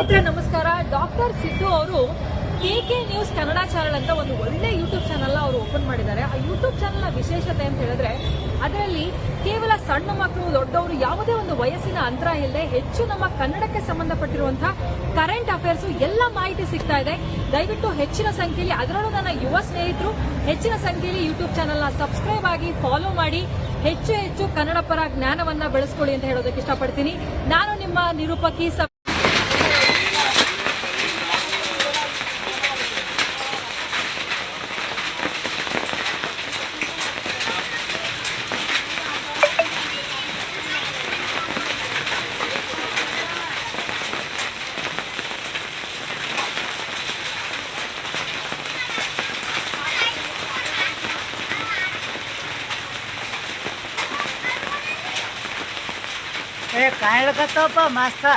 ನಮಸ್ಕಾರ. ಡಾಕ್ಟರ್ ಸಿದ್ದು ಅವರು KK news Kannada channel ಅಂತ ಒಂದು ಒಳ್ಳೆ ಯೂಟ್ಯೂಬ್ ಚಾನೆಲ್ ಅವರು ಓಪನ್ ಮಾಡಿದ್ದಾರೆ. ಆ ಯೂಟ್ಯೂಬ್ ಚಾನೆಲ್ನ ವಿಶೇಷತೆ ಅಂತ ಹೇಳಿದ್ರೆ ಅದರಲ್ಲಿ ಕೇವಲ ಸಣ್ಣ ಮಕ್ಕಳು ದೊಡ್ಡವರು ಯಾವುದೇ ಒಂದು ವಯಸ್ಸಿನ ಅಂತರ ಇಲ್ಲದೆ ಹೆಚ್ಚು ನಮ್ಮ ಕನ್ನಡಕ್ಕೆ ಸಂಬಂಧಪಟ್ಟಿರುವಂತಹ ಕರೆಂಟ್ ಅಫೇರ್ಸ್ ಎಲ್ಲ ಮಾಹಿತಿ ಸಿಗ್ತಾ ಇದೆ. ದಯವಿಟ್ಟು ಹೆಚ್ಚಿನ ಸಂಖ್ಯೆಯಲ್ಲಿ, ಅದರಲ್ಲೂ ನನ್ನ ಯುವ ಸ್ನೇಹಿತರು ಹೆಚ್ಚಿನ ಸಂಖ್ಯೆಯಲ್ಲಿ ಯೂಟ್ಯೂಬ್ ಚಾನೆಲ್ನ ಸಬ್ಸ್ಕ್ರೈಬ್ ಆಗಿ ಫಾಲೋ ಮಾಡಿ ಹೆಚ್ಚು ಕನ್ನಡ ಪರ ಜ್ಞಾನವನ್ನ ಬೆಳೆಸ್ಕೊಳ್ಳಿ ಅಂತ ಹೇಳೋದಕ್ಕೆ ಇಷ್ಟಪಡ್ತೀನಿ. ನಾನು ನಿಮ್ಮ ನಿರೂಪಕಿ काय लगत मास्तर